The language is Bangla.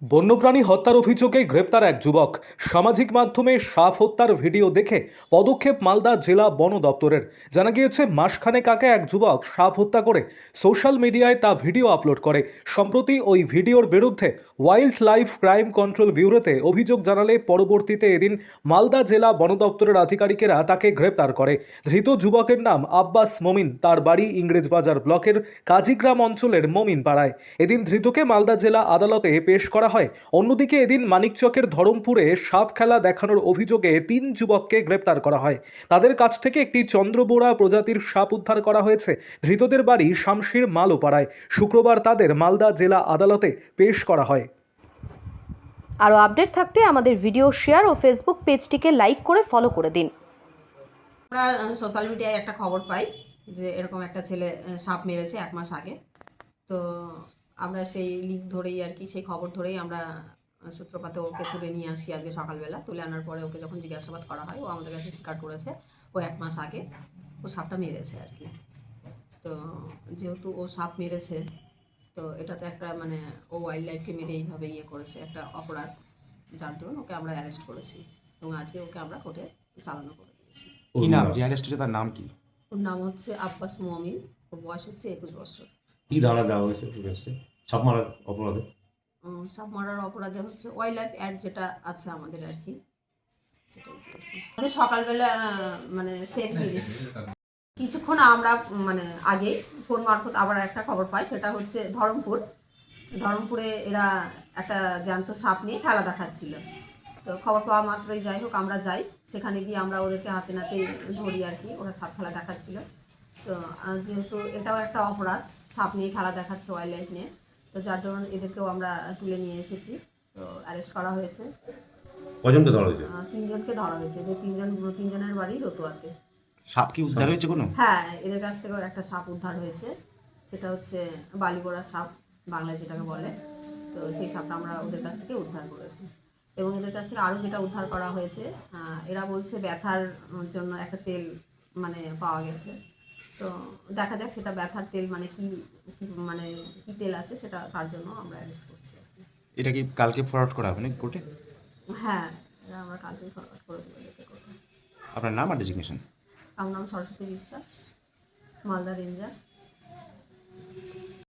বন্যপ্রাণী হত্যার অভিযোগে গ্রেপ্তার এক যুবক। সামাজিক মাধ্যমে সাপ হত্যার ভিডিও দেখে পদক্ষেপ মালদা জেলা বন দপ্তরের। জানা গিয়েছে মাসখানেক আগে এক যুবক সাপ হত্যা করে সোশ্যাল মিডিয়ায় তা ভিডিও আপলোড করে। সম্প্রতি ওই ভিডিওর বিরুদ্ধে ওয়াইল্ড লাইফ ক্রাইম কন্ট্রোল ব্যুরোতে অভিযোগ জানালে পরবর্তীতে এদিন মালদা জেলা বন দপ্তরের আধিকারিকেরা তাকে গ্রেপ্তার করে। ধৃত যুবকের নাম আব্বাস মমিন, তার বাড়ি ইংরেজবাজার ব্লকের কাজীগ্রাম অঞ্চলের মমিন পাড়ায়। এদিন ধৃতকে মালদা জেলা আদালতে পেশ করা হয়। অন্যদিকে এদিন মানিকচকের ধরমপুরে সাপ খেলা দেখানোর অভিযোগে 3 যুবককে গ্রেপ্তার করা হয়। তাদের কাছ থেকে একটি চন্দ্রবোড়া প্রজাতির সাপ উদ্ধার করা হয়েছে। ধৃতদের বাড়ি শামশির মালোপাড়ায়। শুক্রবার তাদের মালদা জেলা আদালতে পেশ করা হয়। আরও আপডেট থাকতে আমাদের ভিডিও শেয়ার ও ফেসবুক পেজটিকে লাইক করে ফলো করে দিন। আমরা সোশ্যাল মিডিয়ায় একটা খবর পাই যে এরকম একটা ছেলে সাপ মেরেছে 1 মাস আগে। তো আমরা সেই লিঙ্ক ধরেই আর কি, সেই খবর ধরেই আমরা সূত্রপাতে ওকে তুলে নিয়ে আসি আজকে সকালবেলা। তুলে আনার পরে ওকে যখন জিজ্ঞাসাবাদ করা হয়, ও আমাদের কাছে স্বীকার করেছে ও 1 মাস আগে ও সাপটা মেরেছে আর কি। তো যেহেতু ও সাপ মেরেছে, তো এটা তো একটা মানে ও ওয়াইল্ড লাইফকে মেরে এইভাবে করেছে, একটা অপরাধ, যার জন্য ওকে আমরা অ্যারেস্ট করেছি এবং আজকে ওকে আমরা কোর্টে চালানো করে দিয়েছি। কি নাম যে অ্যারেস্ট হয়েছে, তার নাম কি? ওর নাম হচ্ছে আব্বাস মমিন, ওর বয়স হচ্ছে 21 বছর। কি ধারা দেওয়া হয়েছে সাপ মারার অপরাধে? সাপ মারার অপরাধে হচ্ছে ওয়াইল্ড লাইফ অ্যাড যেটা আছে আমাদের আর কি, সেটাই দিয়েছি। সকালবেলা মানে সেফ দিয়েছি। কিছুক্ষণ আমরা মানে আগে ফোন মারফত আবার একটা খবর পাই, সেটা হচ্ছে ধরমপুরে এরা একটা জ্যান্ত সাপ নিয়ে খেলা দেখাচ্ছিল। তো খবর পাওয়া মাত্রই যাই হোক আমরা যাই, সেখানে গিয়ে আমরা ওদেরকে হাতে নাতে ধরি আর কি। ওরা সাপ খেলা দেখাচ্ছিল। তো যেহেতু এটাও একটা অপরাধ, সাপ নিয়ে খেলা দেখাচ্ছে ওয়াইল্ড লাইফ নিয়ে, তো যার জন্য এদেরকেও আমরা তুলে নিয়ে এসেছি। তো অ্যারেস্ট করা হয়েছে। কজনকে ধরা হয়েছে? 3 জনকে ধরা হয়েছে। যে 3 জনের বাড়ি রতুয়াতে। সাপ কি উদ্ধার হয়েছে কোনো? হ্যাঁ, এদের কাছ থেকেও একটা সাপ উদ্ধার হয়েছে। সেটা হচ্ছে বালিগোড়া সাপ, বাংলায় যেটাকে বলে। তো সেই সাপটা আমরা ওদের কাছ থেকে উদ্ধার করেছি। এবং এদের কাছ থেকে আরও যেটা উদ্ধার করা হয়েছে, এরা বলছে ব্যথার জন্য একটা তেল মানে পাওয়া গেছে। তো দেখা যাক সেটা ব্যথার তেল মানে কি মানে কি তেল আছে, সেটা তার জন্য আমরা অ্যারেস্ট করছি। এটা কি কালকে ফরওয়ার্ড করা হবে না কোর্টে? হ্যাঁ, এটা আমরা কালকে ফরওয়ার্ড করে দেবো এদেরকে কোর্টে। আপনার নাম আর ডেজিগনেশন? আমার নাম সরস্বতী বিশ্বাস, মালদা রেঞ্জার।